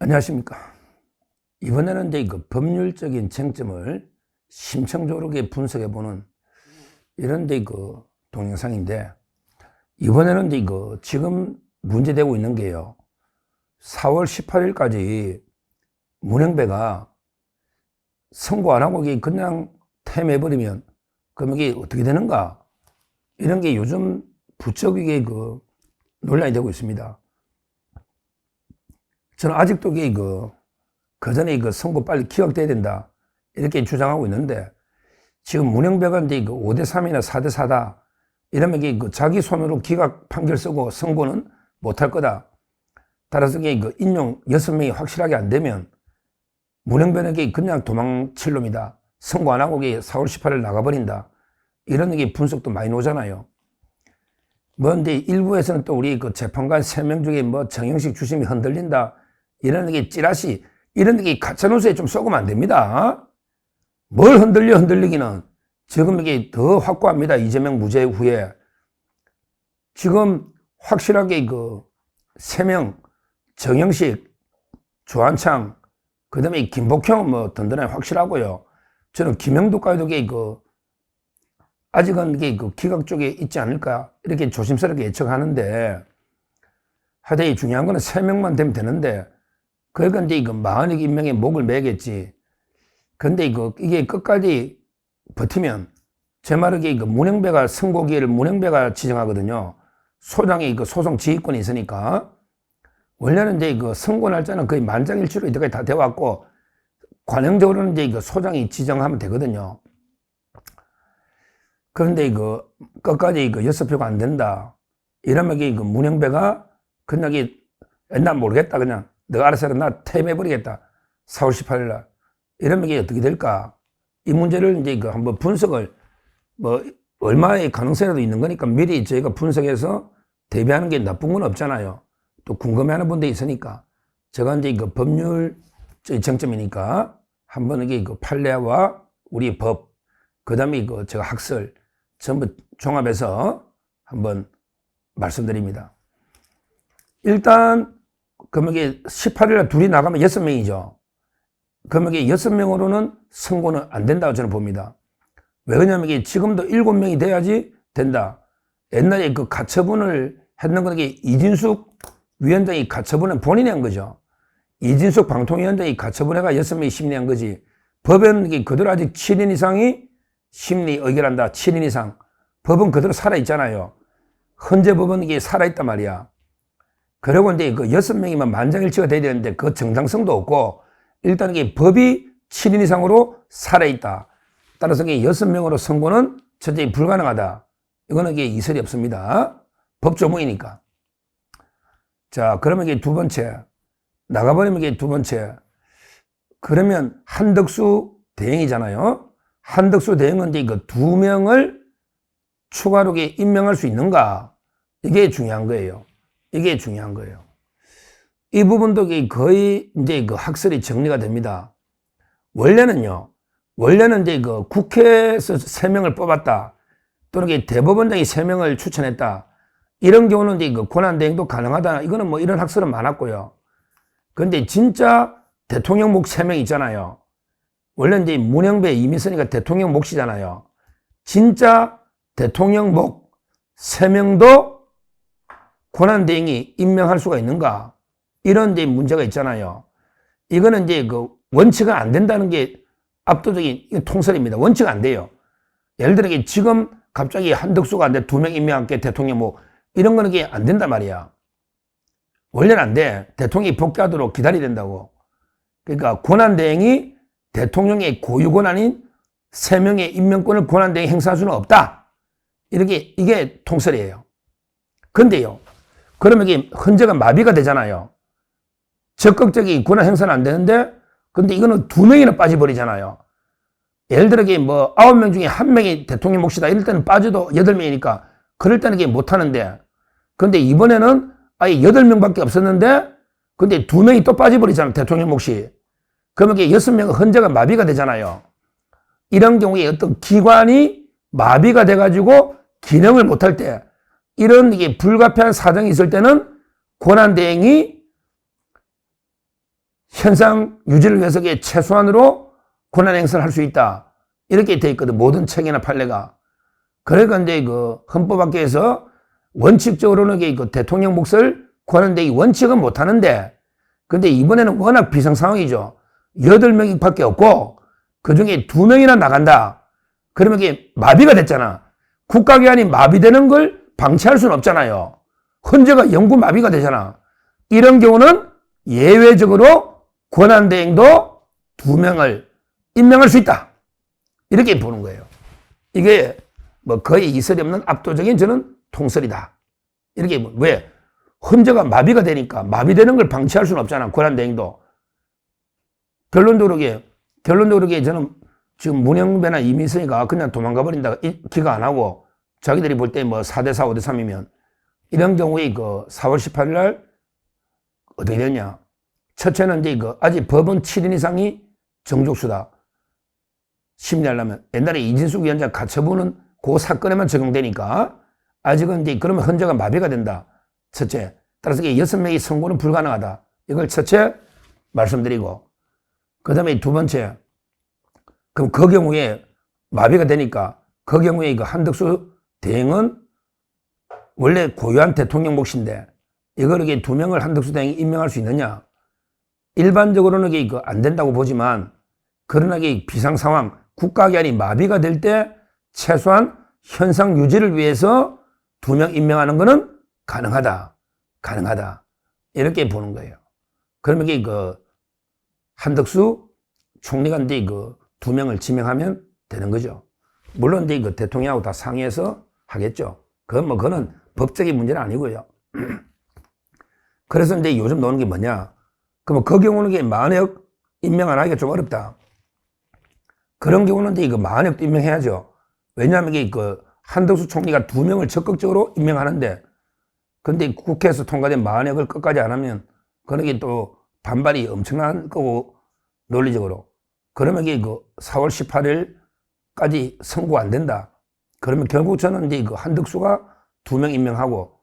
안녕하십니까. 이번에는 이제 그 법률적인 쟁점을 심층적으로 분석해보는 이런 그 동영상인데, 이번에는 이제 그 지금 문제되고 있는 게요, 4월 18일까지 문영배가 선고 안 하고 그냥 퇴임해버리면 그럼 이게 어떻게 되는가, 이런 게 요즘 부쩍이게 논란이 되고 있습니다. 저는 아직도 그 전에 선고 빨리 기각돼야 된다, 이렇게 주장하고 있는데, 지금 문영배가 이제 5대3이나 4대4다, 이러면 자기 손으로 기각 판결 쓰고 선고는 못할 거다. 따라서 인용 6명이 확실하게 안 되면 문영배는 그냥 도망칠 놈이다. 선고 안 하고 4월 18일 나가버린다. 이런 분석도 많이 나오잖아요. 근데 일부에서는 또 우리 재판관 3명 중에 정영식 주심이 흔들린다, 이런 찌라시, 이런 가짜뉴스에 좀 쏘면 안 됩니다. 뭘 흔들리기는. 지금 더 확고합니다. 이재명 무죄 후에. 지금 확실하게 3명, 정영식, 조한창, 그 다음에 김복형 든든하게 확실하고요. 저는 김영도까지도 아직은 기각 쪽에 있지 않을까, 이렇게 조심스럽게 예측하는데, 하여튼 중요한 거는 3명만 되면 되는데, 그러니까 이제 42명의 목을 매겠지. 근데 이게 끝까지 버티면, 제 말은 문영배가 선고 기회를 문영배가 지정하거든요. 소장이 소송 지휘권이 있으니까. 원래는 이제 선고 날짜는 거의 만장일치로 이때까지 다 되어왔고, 관행적으로는 이제 소장이 지정하면 되거든요. 그런데 끝까지 6표가 안 된다, 이러면 문영배가 그냥 난 모르겠다, 그냥 너가 알아서 해라, 나 퇴임해버리겠다, 4월 18일 날. 이러면 어떻게 될까? 이 문제를 이제 한번 분석을, 얼마의 가능성이라도 있는 거니까 미리 저희가 분석해서 대비하는 게 나쁜 건 없잖아요. 또 궁금해하는 분들이 있으니까. 제가 이제 법률 쟁점이니까 한번 판례와 우리 법, 그 다음에 제가 학설 전부 종합해서 한번 말씀드립니다. 일단, 그러면 18일에 둘이 나가면 6명이죠. 그러면 6명으로는 선고는 안 된다고 저는 봅니다. 왜 그러냐면 지금도 7명이 돼야지 된다. 옛날에 가처분을 했는 건 이진숙 위원장이 가처분은 본인이 한 거죠. 이진숙 방통위원장이 가처분해가 6명이 심리한 거지. 법은 그대로 아직 7인 이상이 심리 의결한다. 7인 이상. 법은 그대로 살아있잖아요. 헌재 법은 살아있단 말이야. 그리고 이제 6명이면 만장일치가 돼야 되는데 그 정당성도 없고, 일단 법이 7인 이상으로 살아있다. 따라서 6명으로 선고는 전혀 불가능하다. 이거는 이설이 없습니다. 법조문이니까. 자, 그러면 두 번째. 나가버리면 두 번째. 그러면 한덕수 대행이잖아요. 한덕수 대행은 이제 2명을 추가로 임명할 수 있는가? 이게 중요한 거예요. 이게 중요한 거예요. 이 부분도 거의 이제 학설이 정리가 됩니다. 원래는 이제 국회에서 3명을 뽑았다, 또는 대법원장이 3명을 추천했다, 이런 경우는 이제 권한대행도 가능하다. 이거는 이런 학설은 많았고요. 근데 진짜 대통령 몫 3명 있잖아요. 원래 이제 문영배, 이민선이가 대통령 몫이잖아요. 진짜 대통령 몫 3명도 권한대행이 임명할 수가 있는가? 이런 이제 문제가 있잖아요. 이거는 이제 원칙은 안 된다는 게 압도적인 통설입니다. 원칙 안 돼요. 예를 들어 지금 갑자기 한덕수가 안 돼, 2명 임명할게, 대통령 이런 거는 안 된단 말이야. 원래는 안 돼. 대통령이 복귀하도록 기다려야 된다고. 그러니까 권한대행이 대통령의 고유 권한인 3명의 임명권을 권한대행이 행사할 수는 없다. 이게 통설이에요. 근데요, 그러면 헌재가 마비가 되잖아요. 적극적인 권한 행사는 안 되는데, 근데 이거는 2명이나 빠져버리잖아요. 예를 들어 9명 중에 1명이 대통령 몫이다, 이럴 때는 빠져도 8명이니까 그럴 때는 못 하는데, 근데 이번에는 아예 8명밖에 없었는데, 근데 2명이 또 빠져버리잖아요, 대통령 몫이. 그러면 6명은 헌재가 마비가 되잖아요. 이런 경우에 어떤 기관이 마비가 돼가지고 기능을 못할 때, 이런 불가피한 사정이 있을 때는 권한대행이 현상 유지를 위해서 최소한으로 권한 행사를 할 수 있다. 이렇게 돼 있거든. 모든 책이나 판례가. 그러니까 이제 그 헌법학계에서 원칙적으로는 그 대통령 몫을 구하는데 이 원칙은 못 하는데, 근데 이번에는 워낙 비상 상황이죠. 8명이 밖에 없고, 그 중에 2명이나 나간다. 그러면 이게 마비가 됐잖아. 국가기관이 마비되는 걸 방치할 수는 없잖아요. 헌재가 영구 마비가 되잖아. 이런 경우는 예외적으로 권한대행도 2명을 임명할 수 있다. 이렇게 보는 거예요. 이게 뭐 거의 이설이 없는 압도적인 저는 통설이다. 이렇게, 왜? 헌재가 마비가 되니까 마비되는 걸 방치할 수는 없잖아. 권한대행도. 결론적으로 저는 지금 문영배나 이민석이가 그냥 도망가 버린다 기각 안 하고 자기들이 볼 때 뭐 4대4, 5대3이면 이런 경우에 그 4월 18일 날 어떻게 됐냐. 첫째는 이제 아직 법원 7인 이상이 정족수다. 심리하려면 옛날에 이진숙 위원장 가처분은 그 사건에만 적용되니까 아직은 이제 그러면 헌재가 마비가 된다. 첫째. 따라서 6명이 선고는 불가능하다. 이걸 첫째 말씀드리고, 그 다음에 두 번째, 그럼 그 경우에 마비가 되니까 그 경우에 그 한덕수 대행은 원래 고유한 대통령 몫인데 이걸 2명을 한덕수 대행이 임명할 수 있느냐? 일반적으로는 이게 안 된다고 보지만, 그러나 이게 비상 상황, 국가기관이 마비가 될 때 최소한 현상 유지를 위해서 2명 임명하는 것은 가능하다. 이렇게 보는 거예요. 그러면 이게 한덕수 총리가 이제 2명을 지명하면 되는 거죠. 물론 이제 대통령하고 다 상의해서 하겠죠. 그거는 법적인 문제는 아니고요. 그래서 이제 요즘 나오는 게 뭐냐. 그러면 그 경우는 만약 임명 안 하기가 좀 어렵다. 그런 경우는 이제 만약도 임명해야죠. 왜냐하면 한덕수 총리가 2명을 적극적으로 임명하는데, 근데 국회에서 통과된 만약을 끝까지 안 하면 그러게 또 반발이 엄청난 거고, 논리적으로. 그러면 4월 18일까지 선고 안 된다. 그러면 결국 저는 이제 한덕수가 2명 임명하고,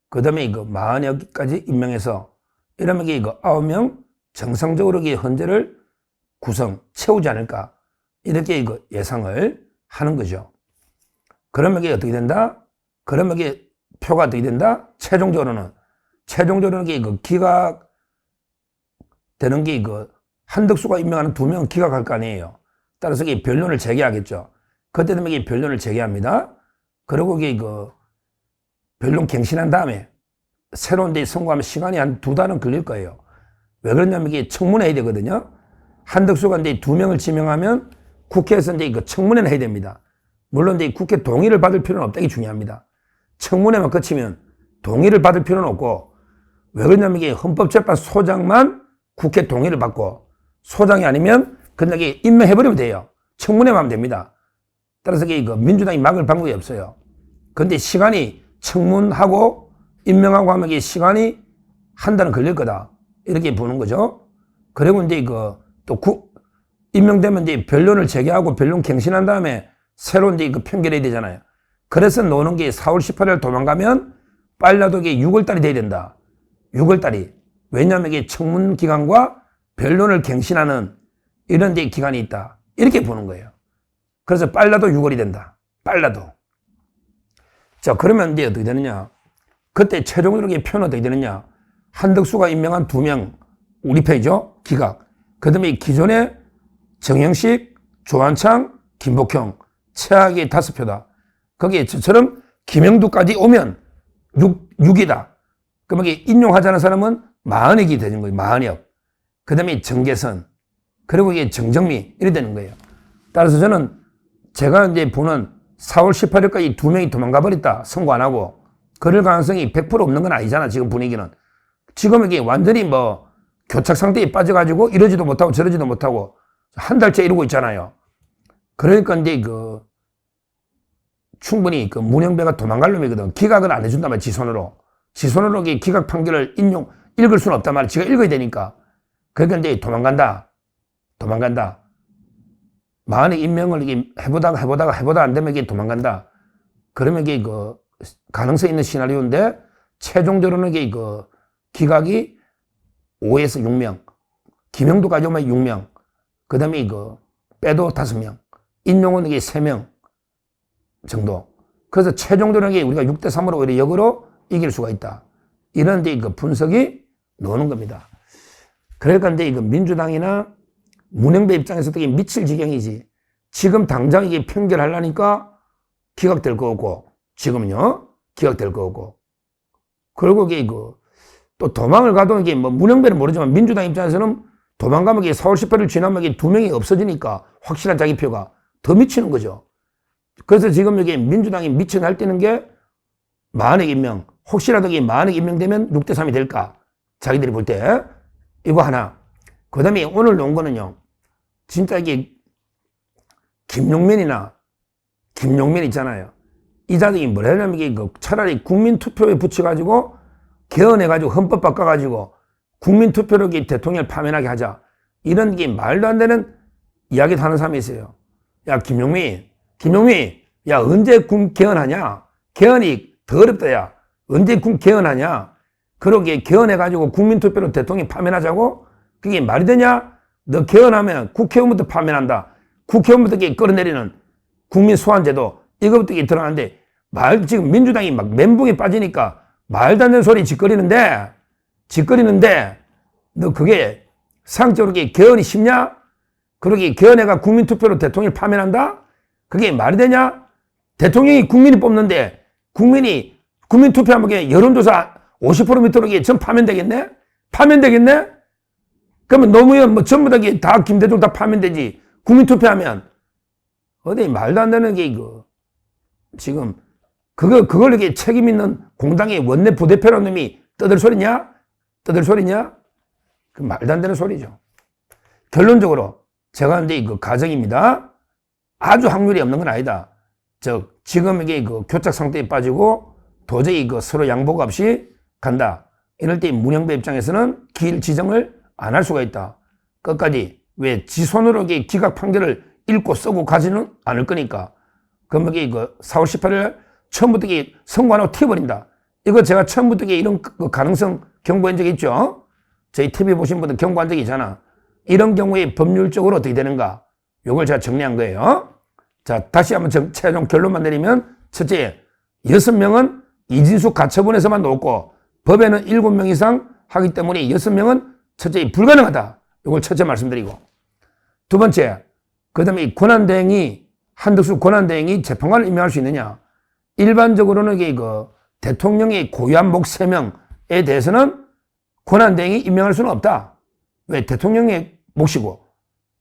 그 다음에 만약까지 임명해서, 이러면 9명 정상적으로 헌재를 채우지 않을까. 이렇게 예상을 하는 거죠. 그러면 이게 어떻게 된다? 그러면 이게 표가 어떻게 된다? 최종적으로는 기각되는 게 한덕수가 임명하는 2명은 기각할 거 아니에요. 따라서 이게 변론을 재개하겠죠. 그때 되면 이게 변론을 재개합니다. 그리고 이게 변론 갱신한 다음에 새로운 데 선고하면 시간이 한 2달은 걸릴 거예요. 왜 그러냐면 이게 청문회 해야 되거든요. 한덕수가 이제 2명을 지명하면 국회에서 이제 청문회는 해야 됩니다. 물론 이제 국회 동의를 받을 필요는 없다. 이게 중요합니다. 청문회만 거치면 동의를 받을 필요는 없고, 왜 그러냐면 이게 헌법재판소장만 국회 동의를 받고, 소장이 아니면 그냥 임명해버리면 돼요. 청문회만 하면 됩니다. 따라서 이게 민주당이 막을 방법이 없어요. 근데 시간이 청문하고 임명하고 하면 이게 시간이 한 달은 걸릴 거다. 이렇게 보는 거죠. 그리고 이제 임명되면 이제 변론을 재개하고 변론 갱신한 다음에 새로 이제 판결해야 되잖아요. 그래서 노는 게 4월 18일 도망가면 빨라도 이게 6월달이 돼야 된다. 6월달이. 왜냐하면 이게 청문 기간과 변론을 갱신하는 이런 데 기간이 있다. 이렇게 보는 거예요. 그래서 빨라도 6월이 된다. 빨라도. 자, 그러면 이제 어떻게 되느냐. 그때 최종적으로 표는 어떻게 되느냐. 한덕수가 임명한 2명, 우리 편이죠. 기각. 그 다음에 기존에 정영식, 조한창, 김복형, 최악의 5표다. 거기에 저처럼 김영두까지 오면 6이다. 그러면 인용하자는 사람은 마흔역이 되는 거예요. 마흔역. 그 다음에 정계선. 그리고 이게 정정미. 이래 되는 거예요. 따라서 저는 제가 이제 보는 4월 18일까지 2명이 도망가 버렸다. 선고 안 하고. 그럴 가능성이 100% 없는 건 아니잖아. 지금 분위기는. 지금 이게 완전히 교착 상태에 빠져가지고 이러지도 못하고 저러지도 못하고 한 달째 이러고 있잖아요. 그러니까 이제 충분히 문영배가 도망갈 놈이거든. 기각은 안 해준단 말이야. 지손으로 기각 판결을 읽을 수는 없단 말이야. 지가 읽어야 되니까. 그러니까 이제 도망간다. 만약 임명을 해보다가 안 되면 이게 도망간다. 그러면 이게 가능성 있는 시나리오인데, 최종적으로는 이게 기각이 5에서 6명. 김영도 가져오면 6명. 그 다음에 이거 빼도 5명. 인용은 이게 3명 정도. 그래서 최종적으로 우리가 6대3으로 오히려 역으로 이길 수가 있다. 이런 데 그 분석이 나오는 겁니다. 그러니까 이제 이거 민주당이나 문영배 입장에서 되게 미칠 지경이지. 지금 당장 이게 평결하려니까 기각될 거고, 지금은요, 기각될 거고. 그리고 이게 또 도망을 가도 이게 뭐 문영배는 모르지만 민주당 입장에서는 도망가면 이게 4월 18일 지나면 이게 2명이 없어지니까 확실한 자기 표가 더 미치는 거죠. 그래서 지금 여기 민주당이 미쳐 날뛰는 게 만약 임명, 혹시라도 이게 만약 임명되면 6대3이 될까? 자기들이 볼 때. 이거 하나. 그 다음에 오늘 나온 거는요, 진짜 이게 김용민 있잖아요. 이 자들이 뭐라 하냐면 이게 차라리 국민투표에 붙여가지고 개헌해가지고 헌법 바꿔가지고 국민투표로 대통령을 파면하게 하자. 이런 게 말도 안 되는 이야기를 하는 사람이 있어요. 야, 김용민, 야, 언제 군 개헌하냐? 개헌이 더 어렵다, 야. 언제 군 개헌하냐? 그러게 개헌해가지고 국민투표로 대통령 파면하자고? 그게 말이 되냐? 너 개헌하면 국회의원부터 파면한다. 국회의원부터 끌어내리는 국민 소환제도, 이거부터 들어가는데, 지금 민주당이 막 멘붕에 빠지니까 말도 안 되는 소리 짓거리는데, 너 그게 상적으로 개헌이 쉽냐? 그러게 개헌해가 국민투표로 대통령을 파면한다? 그게 말이 되냐? 대통령이 국민이 뽑는데, 국민투표하면 여론조사 50% 밑으로 전 파면되겠네? 그러면 노무현 전부 다 김대중 다 파면되지. 국민투표하면. 어디 말도 안 되는 게 지금, 그걸 이렇게 책임 있는 공당의 원내 부대표라는 놈이 떠들 소리냐? 그 말도 안 되는 소리죠. 결론적으로, 제가 이제 가정입니다. 아주 확률이 없는 건 아니다. 지금 이게 교착 상태에 빠지고 도저히 서로 양보가 없이 간다. 이럴 때 문영배 입장에서는 길 지정을 안 할 수가 있다. 끝까지. 왜 지 손으로 기각 판결을 읽고 쓰고 가지는 않을 거니까. 그러면 4월 18일 처음부터 선고 안 하고 튀어버린다. 이거 제가 처음부터 이런 가능성 경고한 적이 있죠. 저희 TV 보신 분들 경고한 적이 있잖아. 이런 경우에 법률적으로 어떻게 되는가. 요걸 제가 정리한 거예요. 자, 다시 한번 최종 결론만 내리면, 첫째, 6명은 이진숙 가처분에서만 놓고 법에는 7명 이상 하기 때문에 6명은 첫째 불가능하다. 이걸 첫째 말씀드리고, 두 번째, 그 다음에 한덕수 권한대행이 재판관을 임명할 수 있느냐. 일반적으로는 이게 대통령의 고유한 목 3명에 대해서는 권한대행이 임명할 수는 없다. 왜? 대통령의 몫이고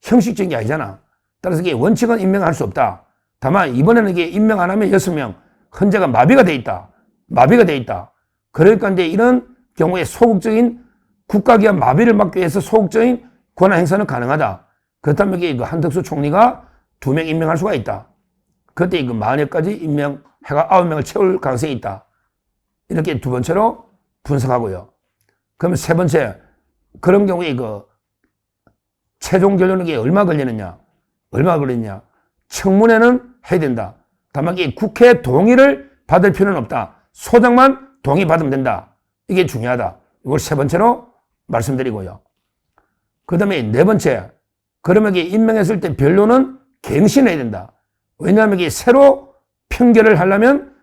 형식적인 게 아니잖아. 따라서 이게 원칙은 임명할 수 없다. 다만 이번에는 이게 임명 안 하면 6명 헌재가 마비가 돼 있다. 그러니까 이제 이런 경우에 소극적인 국가기관 마비를 막기 위해서 소극적인 권한 행사는 가능하다. 그렇다면 이게 한덕수 총리가 2명 임명할 수가 있다. 그때 만약까지 임명해가 9명을 채울 가능성이 있다. 이렇게 두 번째로 분석하고요. 그러면 세 번째, 그런 경우에 최종 결론이 얼마 걸리느냐? 청문회는 해야 된다. 다만 국회 동의를 받을 필요는 없다. 소장만 동의받으면 된다. 이게 중요하다. 이걸 세 번째로 말씀드리고요. 그 다음에 네 번째, 그러면 임명했을 때 변론은 갱신해야 된다. 왜냐하면 새로 평일하려면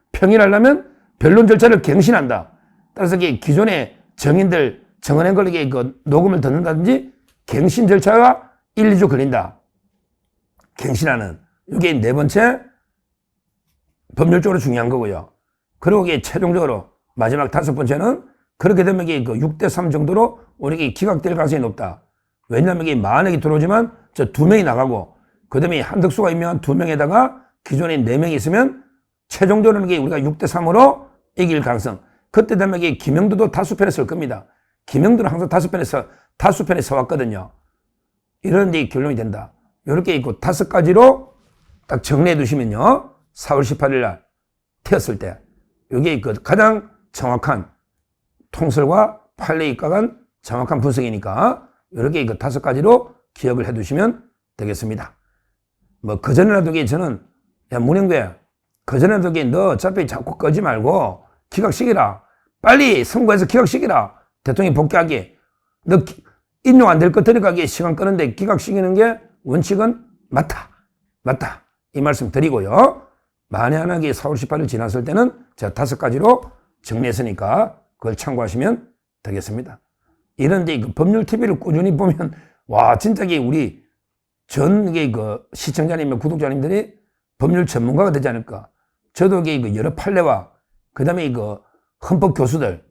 변론 절차를 갱신한다. 따라서 기존의 정인들 정언한 걸 녹음을 듣는다든지 갱신 절차가 1, 2주 걸린다. 갱신하는. 이게 네 번째 법률적으로 중요한 거고요. 그리고 최종적으로 마지막 다섯 번째는 그렇게 되면 6대3 정도로 우리 기각될 가능성이 높다. 왜냐하면 만약에 들어오지만 저 2명이 나가고 그 다음에 한덕수가 임명한 2명에다가 기존에 4명이 있으면 최종적으로는 우리가 6대3으로 이길 가능성. 그때 되면 김영도도 다수편에 설 겁니다. 김영도는 항상 다수편에 서왔거든요. 이런 데 결론이 된다. 이렇게 있고 5가지로 딱 정리해 두시면요. 4월 18일 날 태웠을 때 이게 가장 정확한 통설과 판례에 입각한 정확한 분석이니까 이렇게 5가지로 기억을 해 두시면 되겠습니다. 그전에라도 저는 야 문영배 그전에도 너 어차피 자꾸 끄지 말고 기각시키라. 빨리 선거해서 기각시키라. 대통령이 복귀하게. 너 인용 안 될 것 같으니까 이게 시간 끄는데 기각시키는 게 원칙은 맞다. 이 말씀 드리고요. 만약에 4월 18일 지났을 때는 제가 5가지로 정리했으니까 그걸 참고하시면 되겠습니다. 이런데 그 법률 TV를 꾸준히 보면 와 진짜 우리 전 그 시청자님과 구독자님들이 법률 전문가가 되지 않을까. 저도 그 여러 판례와 그다음에 그 헌법 교수들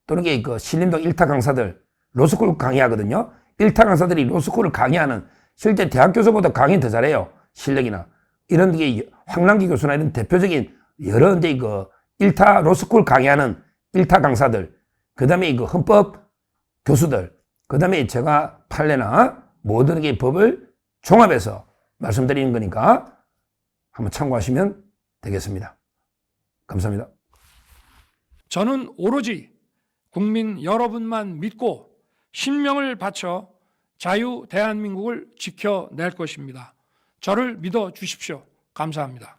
또는 그 신림동 일타 강사들 로스쿨 강의하거든요. 일타 강사들이 로스쿨을 강의하는 실제 대학 교수보다 강의 더 잘해요. 실력이나 이런 게 황남기 교수나 이런 대표적인 여러 이제 그 일타 로스쿨 강의하는 일타 강사들 그다음에 그 헌법 교수들 그다음에 제가 판례나 모든 게 법을 종합해서 말씀드리는 거니까 한번 참고하시면 되겠습니다. 감사합니다. 저는 오로지 국민 여러분만 믿고 신명을 바쳐 자유 대한민국을 지켜낼 것입니다. 저를 믿어 주십시오. 감사합니다.